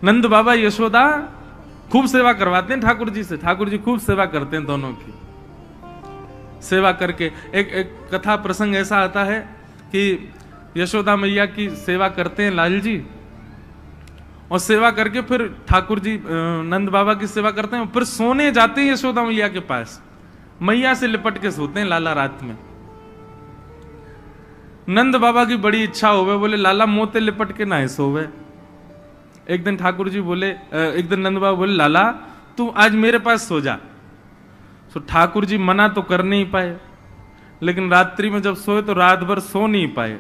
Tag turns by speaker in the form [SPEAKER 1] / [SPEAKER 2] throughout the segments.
[SPEAKER 1] नंद बाबा यशोदा खूब सेवा करवाते हैं ठाकुर जी से, ठाकुर जी खूब सेवा करते हैं दोनों की। सेवा करके एक कथा प्रसंग ऐसा आता है कि यशोदा मैया की सेवा करते हैं लाल जी, और सेवा करके फिर ठाकुर जी नंद बाबा की सेवा करते हैं, फिर सोने जाते हैं यशोदा मैया के पास, मैया से लिपट के सोते हैं लाला रात में। नंद बाबा की बड़ी इच्छा होवे, बोले लाला मोते लिपट के ना सोवे। एक दिन ठाकुर जी बोले, एक दिन नंद बाबा बोले लाला तू आज मेरे पास सो जा। तो ठाकुर जी मना तो कर नहीं पाए, लेकिन रात्रि में जब सोए तो रात भर सो नहीं पाए।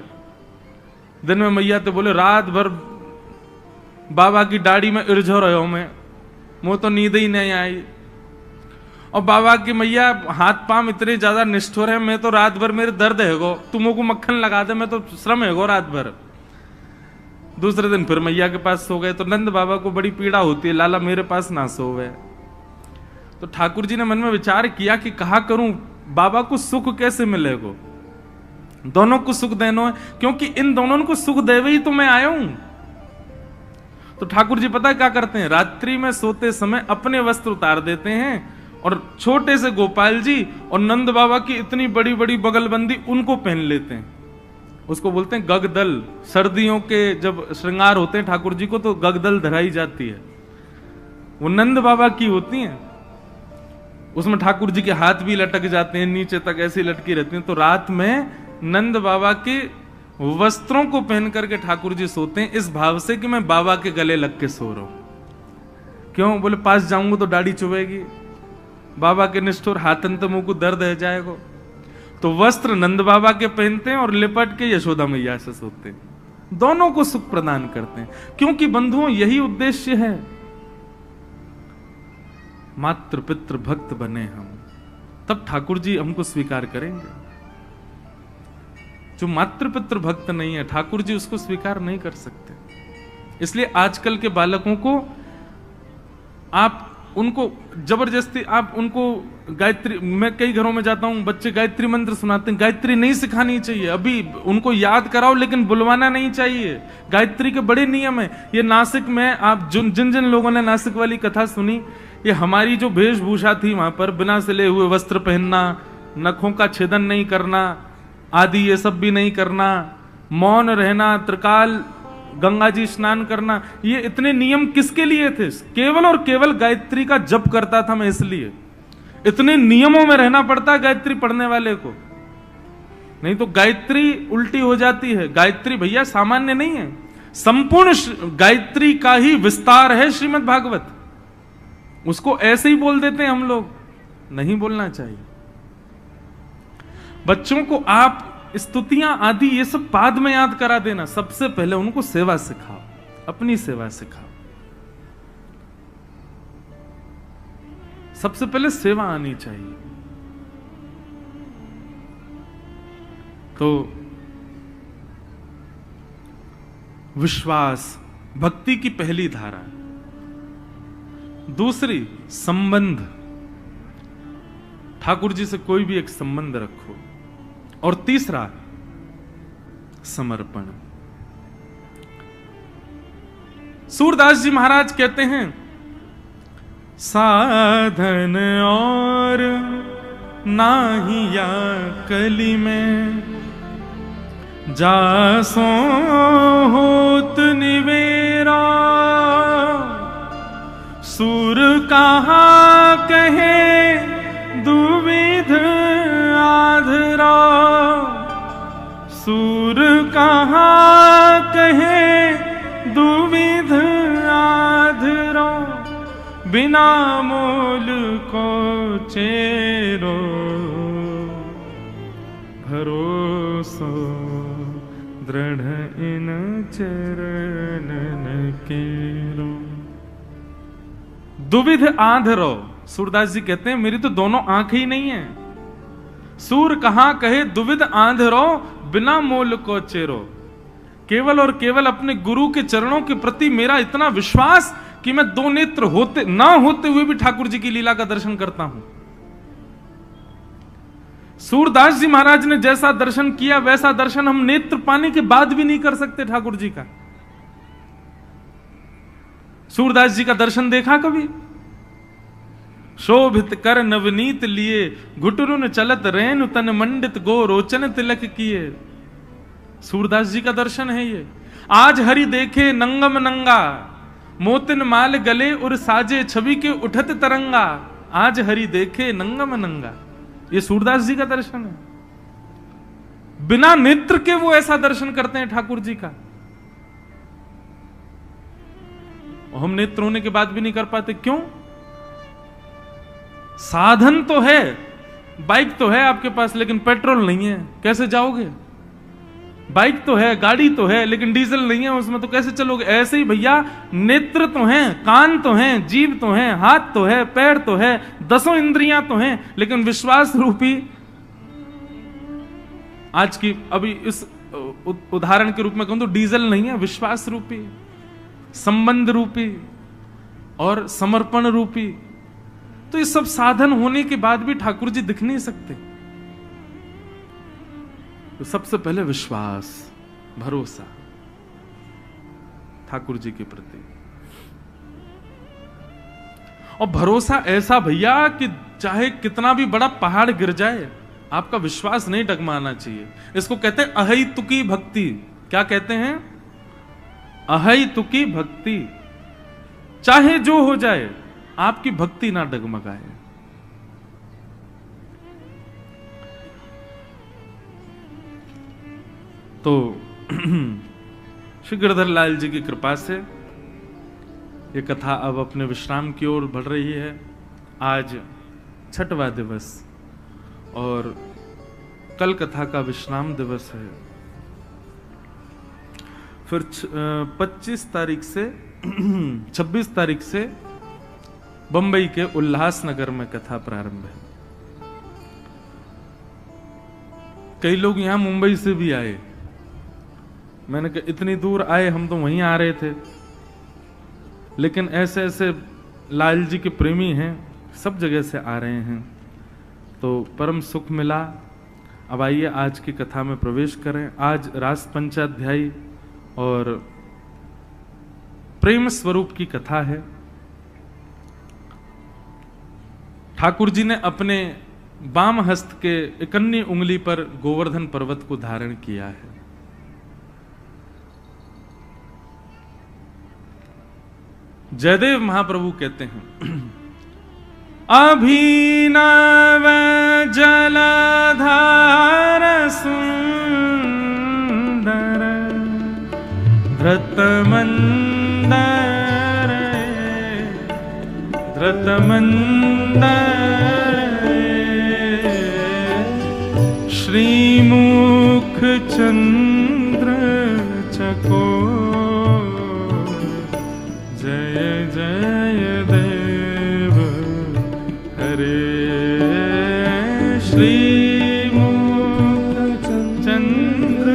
[SPEAKER 1] दिन में मैया तो बोले रात भर बाबा की दाढ़ी में इर्झो रहो मैं तो नींद ही नहीं आई। और बाबा की मैया हाथ पांव इतने ज्यादा निष्ठुर है, मैं तो रात भर मेरे दर्द है गो, तुमको को मक्खन लगा दे, मैं तो श्रम है गो रात भर। दूसरे दिन फिर मैया के पास सो गए, तो नंद बाबा को बड़ी पीड़ा होती है, लाला मेरे पास ना सोवे। तो ठाकुर जी ने मन में विचार किया कि कहा करूं बाबा को सुख कैसे मिलेगा, दोनों को सुख देना है, क्योंकि इन दोनों को सुख देवे ही तो मैं आया हूं। तो ठाकुर जी पता है क्या करते हैं, रात्रि में सोते समय अपने वस्त्र उतार देते हैं और छोटे से गोपाल जी और नंद बाबा की इतनी बड़ी बड़ी बगलबंदी उनको पहन लेते हैं। उसको बोलते हैं गगदल। सर्दियों के जब श्रृंगार होते हैं ठाकुर जी को तो गगदल धराई जाती है, वो नंद बाबा की होती हैं। उसमें ठाकुर जी के हाथ भी लटक जाते हैं, नीचे तक ऐसी लटकी रहती हैं। तो रात में नंद बाबा के वस्त्रों को पहन करके ठाकुर जी सोते हैं, इस भाव से कि मैं बाबा के गले लग के सो रहा हूं। क्यों? बोले पास जाऊंगा तो दाढ़ी चुभेगी, बाबा के निष्ठुर हाथन तो मुंह को दर्द है जाएगा। तो वस्त्र नंद बाबा के पहनते हैं और लिपट के यशोदा मैया से सोते हैं, दोनों को सुख प्रदान करते हैं। क्योंकि बंधुओं यही उद्देश्य है, मातृ पितृ भक्त बने हम, तब ठाकुर जी हमको स्वीकार करेंगे। जो मातृ पितृ भक्त नहीं है ठाकुर जी उसको स्वीकार नहीं कर सकते। इसलिए आजकल के बालकों को आप उनको जबरदस्ती आप उनको गायत्री, मैं कई घरों में जाता हूं, बच्चे गायत्री मंत्र सुनाते हैं, गायत्री नहीं सिखानी चाहिए, अभी उनको याद कराओ लेकिन बुलवाना नहीं चाहिए। गायत्री के बड़े नियम है। ये नासिक में आप जिन जिन लोगों ने नासिक वाली कथा सुनी, ये हमारी जो वेशभूषा थी वहां पर बिना सिले हुए वस्त्र पहनना, नखों का छेदन नहीं करना आदि, ये सब भी नहीं करना, मौन रहना, त्रिकाल गंगा जी स्नान करना, ये इतने नियम किसके लिए थे? केवल और केवल गायत्री का जप करता था मैं, इसलिए इतने नियमों में रहना पड़ता है गायत्री पढ़ने वाले को, नहीं तो गायत्री उल्टी हो जाती है। गायत्री भैया सामान्य नहीं है, संपूर्ण गायत्री का ही विस्तार है श्रीमद् भागवत। उसको ऐसे ही बोल देते हैं हम लोग, नहीं बोलना चाहिए। बच्चों को आप स्तुतियां आदि ये सब बाद में याद करा देना, सबसे पहले उनको सेवा सिखाओ, अपनी सेवा सिखाओ। सबसे पहले सेवा आनी चाहिए। तो विश्वास भक्ति की पहली धारा, दूसरी संबंध, ठाकुर जी से कोई भी एक संबंध रखो, और तीसरा समर्पण। सूरदास जी महाराज कहते हैं, साधन और नाहिया कली में, जासो होत निवेरा, सुर कहा कहे दुविध आधरा, सूर कहा कहे दुविध आधरा, बिना मोल को चेरो, भरोसो दृढ़ इन चरणन केरो। दुविध आधरो, सूरदास जी कहते हैं मेरी तो दोनों आंखें ही नहीं है। सूर कहां कहे दुविध आंधरो, बिना मोल को चेरो। केवल और केवल अपने गुरु के चरणों के प्रति मेरा इतना विश्वास कि मैं दो नेत्र होते ना होते हुए भी ठाकुर जी की लीला का दर्शन करता हूं। सूरदास जी महाराज ने जैसा दर्शन किया वैसा दर्शन हम नेत्र पाने के बाद भी नहीं कर सकते ठाकुर जी का। सूरदास जी का दर्शन देखा कभी? शोभित कर नवनीत लिए, घुटरुन चलत रेनु तन मंडित गो रोचन तिलक किए। सूरदास जी का दर्शन है ये। आज हरि देखे नंगम नंगा, मोतिन माल गले और साजे छवि के उठत तरंगा। आज हरि देखे नंगम नंगा, ये सूरदास जी का दर्शन है। बिना नेत्र के वो ऐसा दर्शन करते हैं ठाकुर जी का। हम नेत्र होने के बाद भी नहीं कर पाते, क्यों? साधन तो है, बाइक तो है आपके पास, लेकिन पेट्रोल नहीं है, कैसे जाओगे? बाइक तो है, गाड़ी तो है, लेकिन डीजल नहीं है उसमें, तो कैसे चलोगे? ऐसे ही भैया, नेत्र तो हैं, कान तो हैं, जीभ तो हैं, हाथ तो है, पैर तो है, 10 इंद्रियां तो हैं, लेकिन विश्वास रूपी, आज की अभी इस उदाहरण के रूप में कहूं तो डीजल नहीं है, विश्वास रूपी, संबंध रूपी और समर्पण रूपी। तो ये सब साधन होने के बाद भी ठाकुर जी दिख नहीं सकते। तो सबसे पहले विश्वास, भरोसा ठाकुर जी के प्रति, और भरोसा ऐसा भैया कि चाहे कितना भी बड़ा पहाड़ गिर जाए, आपका विश्वास नहीं डगमाना चाहिए। इसको कहते हैं अहैतुकी भक्ति। क्या कहते हैं? अहैतुकी भक्ति। चाहे जो हो जाए, आपकी भक्ति ना डगमगाए। तो श्री गिरधर लाल जी की कृपा से ये कथा अब अपने विश्राम की ओर बढ़ रही है। आज 6वां दिवस और कल कथा का विश्राम दिवस है। फिर 25 तारीख से 26 तारीख से बंबई के उल्लासनगर में कथा प्रारंभ है। कई लोग यहां मुंबई से भी आए। मैंने कहा इतनी दूर आए, हम तो वहीं आ रहे थे, लेकिन ऐसे ऐसे लाल जी के प्रेमी हैं, सब जगह से आ रहे हैं, तो परम सुख मिला। अब आइए आज की कथा में प्रवेश करें। आज रास पंचाध्यायी और प्रेम स्वरूप की कथा है। ठाकुर जी ने अपने बाम हस्त के 51 उंगली पर गोवर्धन पर्वत को धारण किया है। जयदेव महाप्रभु कहते हैं, अभिनव जलधार सुंदर धृतमंदर श्रीमुख चंद्र चकोर जय जय देव हरे। श्रीमुख चंद्र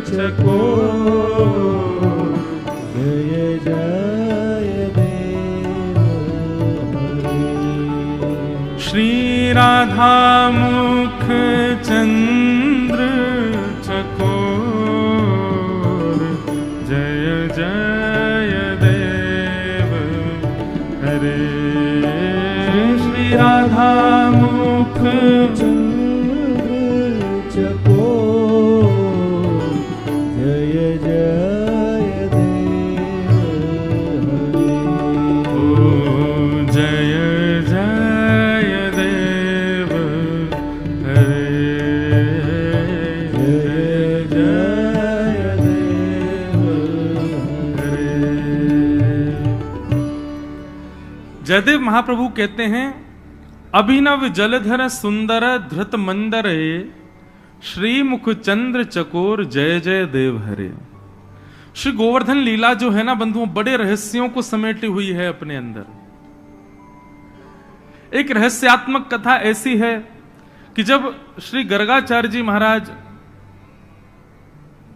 [SPEAKER 1] चकोर जय जय देव हरे। श्री राधा मुख चंद्र चकोर जय जय देव हरे। श्री राधा मुख चंद्र चकोर जय जय देव हरे। ओ जय जय देव हरे। जय जय देव हरे। जयदेव महाप्रभु कहते हैं, अभिनव जलधर सुंदर धृत मंदर श्रीमुख चंद्र चकोर जय जय देव हरे। श्री गोवर्धन लीला जो है ना बंधुओं, बड़े रहस्यों को समेटी हुई है अपने अंदर। एक रहस्यात्मक कथा ऐसी है कि जब श्री गर्गाचार्य जी महाराज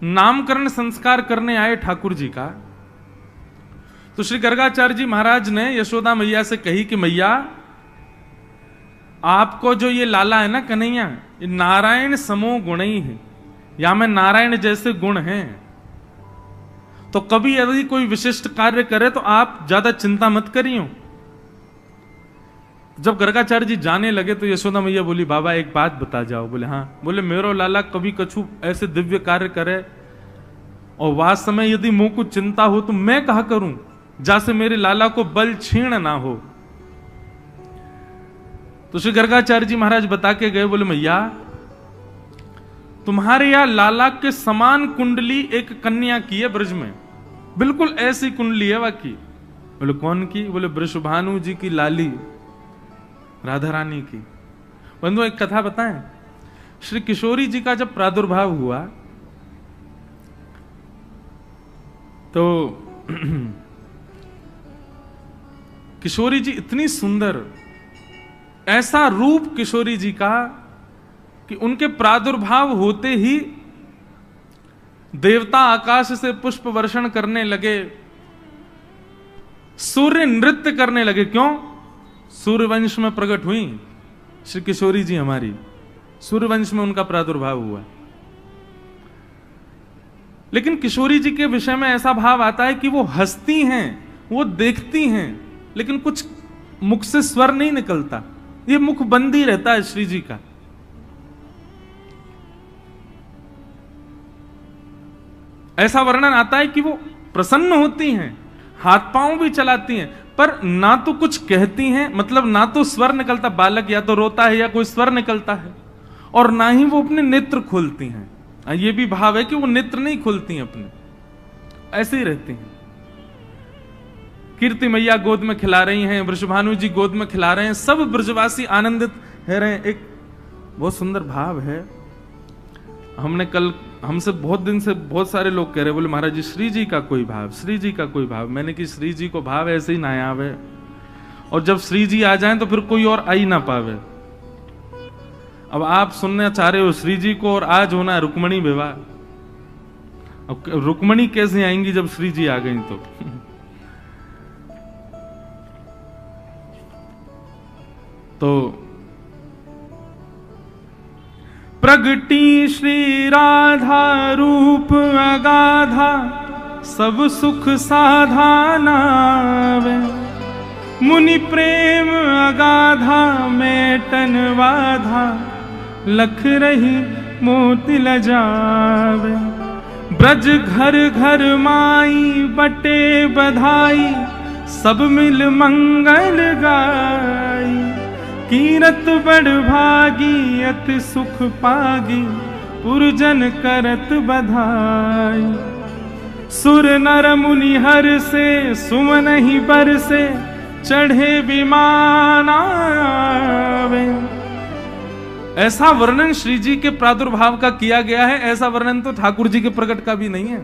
[SPEAKER 1] नामकरण संस्कार करने आए ठाकुर जी का, तो श्री गर्गाचार्य जी महाराज ने यशोदा मैया से कही कि मैया, आपको जो ये लाला है ना कन्हैया, ये नारायण समो गुण ही है, या में नारायण जैसे गुण हैं, तो कभी यदि कोई विशिष्ट कार्य करे तो आप ज्यादा चिंता मत करियो। जब गर्गाचार्य जी जाने लगे तो यशोदा मैया बोली, बाबा एक बात बता जाओ। बोले हाँ। बोले मेरो लाला कभी कछु ऐसे दिव्य कार्य करे और वास्तव में यदि मुंह को चिंता हो तो मैं कहा करूं, जैसे मेरे लाला को बल क्षीण ना हो। तो श्री गर्गाचार्य जी महाराज बता के गए, बोले मैया तुम्हारे यहां लाला के समान कुंडली एक कन्या की है ब्रज में, बिल्कुल ऐसी कुंडली है वाकी। बोले कौन की? बोले वृषभानु जी की लाली राधा रानी की। बंधु एक कथा बताएं, श्री किशोरी जी का जब प्रादुर्भाव हुआ तो किशोरी जी इतनी सुंदर, ऐसा रूप किशोरी जी का कि उनके प्रादुर्भाव होते ही देवता आकाश से पुष्प वर्षण करने लगे, सूर्य नृत्य करने लगे। क्यों? सूर्यवंश में प्रकट हुई श्री किशोरी जी हमारी, सूर्यवंश में उनका प्रादुर्भाव हुआ। लेकिन किशोरी जी के विषय में ऐसा भाव आता है कि वो हंसती हैं, वो देखती हैं, लेकिन कुछ मुख से स्वर नहीं निकलता, ये मुख बंद ही रहता है श्री जी का। ऐसा वर्णन आता है कि वो प्रसन्न होती हैं, हाथ पांव भी चलाती हैं, पर ना तो कुछ कहती हैं, मतलब ना तो स्वर निकलता, बालक या तो रोता है या कोई स्वर निकलता है, और ना ही वो अपने नेत्र खोलती हैं। ये भी भाव है कि वो नेत्र नहीं खोलती हैं अपने, ऐसे ही रहती हैं। कीर्ति मैया गोद में खिला रही हैं, वृषभानु जी गोद में खिला रहे हैं, सब ब्रजवासी आनंदित है रहे हैं। एक बहुत सुंदर भाव है। हमने कल, हमसे बहुत दिन से बहुत सारे लोग कह रहे, बोले महाराज जी श्री जी का कोई भाव, श्री जी का कोई भाव। मैंने कि श्री जी को भाव ऐसे ही ना आवे, और जब श्री जी आ जाएं तो फिर कोई और आ ही ना पावे। अब आप सुनना चाह रहे हो श्री जी को, और आज होना है रुक्मणी विवाह। अब रुक्मणी कैसे आएंगी जब श्री जी आ गई? तो प्रगटी श्री राधा रूप अगाधा, सब सुख साधा नावे, मुनि प्रेम अगाधा मेटन वाधा, लख रही मोति लजावे। ब्रज घर घर माई बटे बधाई, सब मिल मंगल गाई, कीरत बड़ भागी अति सुख पागी, पुरजन करत बधाई। सुर नर मुनि हर से सुमन ही बर से, चढ़े विमान आवे। ऐसा वर्णन श्री जी के प्रादुर्भाव का किया गया है, ऐसा वर्णन तो ठाकुर जी के प्रकट का भी नहीं है।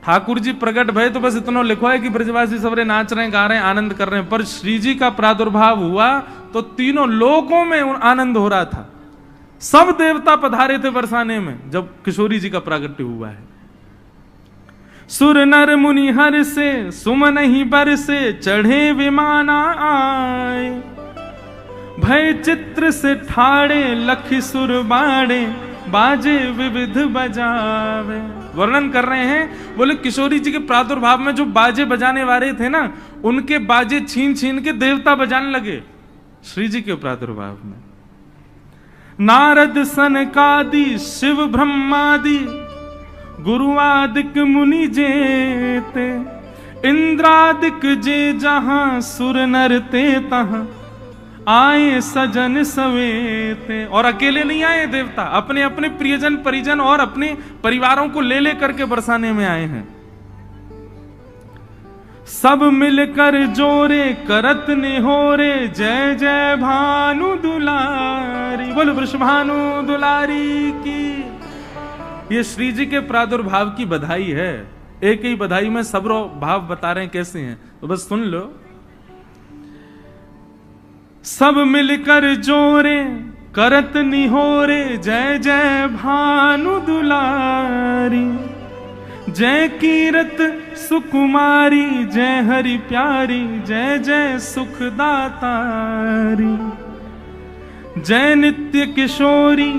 [SPEAKER 1] ठाकुर जी प्रकट भय तो बस इतना लिखो है कि ब्रजवासी सबरे नाच रहे हैं, गा रहे हैं, आनंद कर रहे हैं, पर श्री जी का प्रादुर्भाव हुआ तो तीनों लोकों में आनंद हो रहा था। सब देवता पधारे थे बरसाने में जब किशोरी जी का प्रागट्य हुआ है। सुर नर मुनि हर से सुमन ही बर से, चढ़े विमाना आए, भय चित्र से ठाड़े लखि सुर बाड़े, बाजे विविध बजावे। वर्णन कर रहे हैं, बोले किशोरी जी के प्रादुर्भाव में जो बाजे बजाने वाले थे ना, उनके बाजे छीन छीन के देवता बजाने लगे श्री जी के प्रादुर्भाव में। नारद सनकादि शिव ब्रह्मादि, गुरुआदिक मुनि जेते, इंद्रादिक जे जहां सुर नर ते तहां, आए सजन सवेते। और अकेले नहीं आए देवता, अपने अपने प्रियजन परिजन और अपने परिवारों को ले लेकर के बरसाने में आए हैं। सब मिलकर जोरे करत निहोरे, जय जय भानु दुलारी। बोल वृषभानु दुलारी की। ये श्री जी के प्रादुर्भाव की बधाई है। एक ही बधाई में सब भाव बता रहे हैं कैसे हैं, तो बस सुन लो। सब मिलकर जोरे करत निहोरे, जय जय भानु दुलारी, जय कीरत सुकुमारी, जय हरि प्यारी, जय जय सुखदातारी, जय नित्य किशोरी,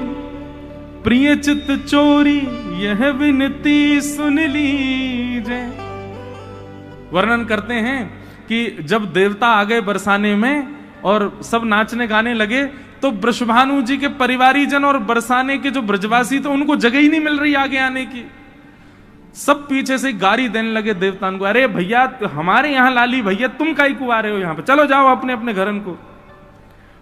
[SPEAKER 1] प्रिय चित चोरी, यह विनती सुन लीजिए। वर्णन करते हैं कि जब देवता आ गए बरसाने में और सब नाचने गाने लगे, तो वृषभानु जी के परिवारीजन और बरसाने के जो ब्रजवासी थे उनको जगह ही नहीं मिल रही आगे आने की। सब पीछे से गारी देने लगे देवताओं को, अरे भैया हमारे यहाँ लाली भैया, तुम काई को आ रहे हो यहाँ पे, चलो जाओ अपने अपने घरन को।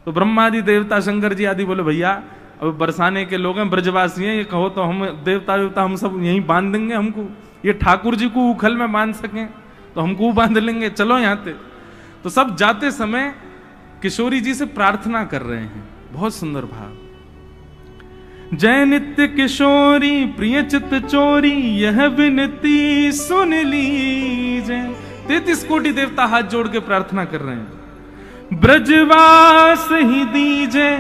[SPEAKER 1] तो ब्रह्मादि देवता शंकर जी आदि बोले भैया अब बरसाने के लोग हैं, ब्रजवासी हैं, ये कहो तो हम देवता देवता हम सब यहीं बांध देंगे, हमको ये ठाकुर जी को उखल में बांध सकें तो हमको बांध लेंगे, चलो यहाँ पे। तो सब जाते समय किशोरी जी से प्रार्थना कर रहे हैं, बहुत सुंदर भाव। जय नित्य किशोरी प्रिय चित चोरी, यह विनती सुन लीजिए। 33 कोटि देवता हाथ जोड़ के प्रार्थना कर रहे हैं। ब्रजवास ही दीजे,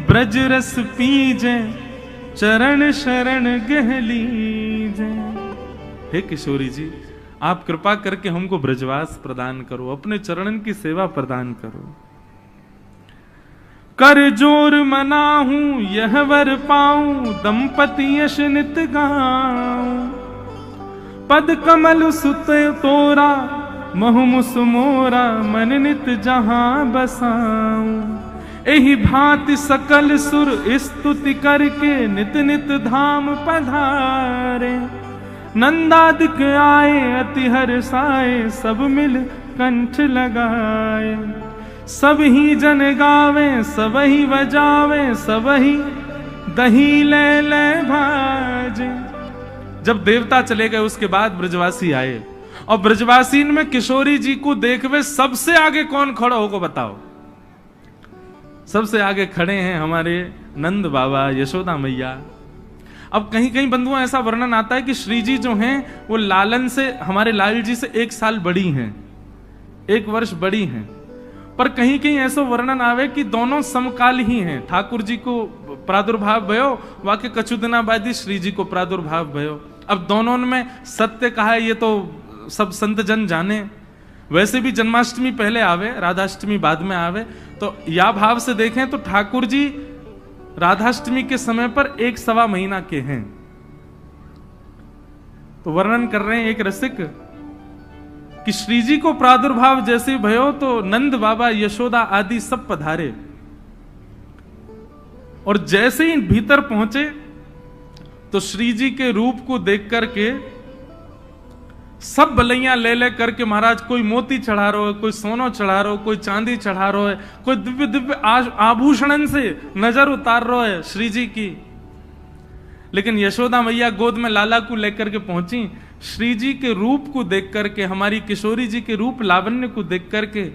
[SPEAKER 1] ब्रज रस पीजे, चरण शरण गह लीजे। हे किशोरी जी, आप कृपा करके हमको ब्रजवास प्रदान करो, अपने चरणन की सेवा प्रदान करो। कर जोर मनाहूं यह वर पाऊं, दंपति यश नित गाऊं। पद कमल सुत तोरा, मोहमुस मोरा, मन नित जहां बसाऊं। एहि भांति सकल सुर स्तुति करके, नित नित धाम पधारे। नंदादिक आए अति हर्षाए, सब मिल कंठ लगाए। सब ही जन गावे, सब ही बजावे, सब ही दही ले ले भाजे। जब देवता चले गए उसके बाद ब्रजवासी आए, और ब्रजवासी में किशोरी जी को देखवे सबसे आगे कौन खड़ा होगा बताओ? सबसे आगे खड़े हैं हमारे नंद बाबा, यशोदा मैया। अब कहीं कहीं बंधुओं ऐसा वर्णन आता है कि श्री जी जो हैं वो लालन से, हमारे लाल जी से 1 साल बड़ी हैं, 1 वर्ष बड़ी हैं। पर कहीं कहीं ऐसा वर्णन आवे कि दोनों समकाल ही हैं। ठाकुर जी को प्रादुर्भाव भयो, वाके कछु दिना बाद ही श्री जी को प्रादुर्भाव भयो। अब दोनों में सत्य कहा है ये तो सब संत जन जाने। वैसे भी जन्माष्टमी पहले आवे, राधाष्टमी बाद में आवे। तो या भाव से देखें तो ठाकुर जी राधाष्टमी के समय पर 1 महीना के हैं। तो वर्णन कर रहे हैं एक रसिक कि श्री जी को प्रादुर्भाव जैसे भयो तो नंद बाबा, यशोदा आदि सब पधारे, और जैसे ही भीतर पहुंचे तो श्री जी के रूप को देख करके सब बलैया ले ले करके महाराज, कोई मोती चढ़ा रहा है, कोई सोना चढ़ा रहा है, कोई चांदी चढ़ा रहा है, कोई दिव्य दिव्य आभूषण से नजर उतार रहा है श्री जी की। लेकिन यशोदा मैया गोद में लाला को लेकर के पहुंची, श्री जी के रूप को देख करके, हमारी किशोरी जी के रूप लावण्य को देख करके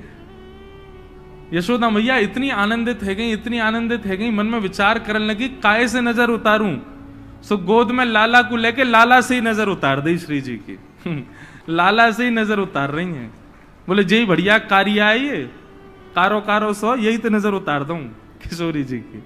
[SPEAKER 1] यशोदा मैया इतनी आनंदित है गई, इतनी आनंदित है गई, मन में विचार करने लगी काय से नजर उतारूं। सो गोद में लाला को लेके लाला से ही नजर उतार दी श्री जी की। लाला से ही नजर उतार रही हैं। बोले जी बढ़िया कार्य आई, कारो कारो सो, यही तो नजर उतार दूं किशोरी जी की।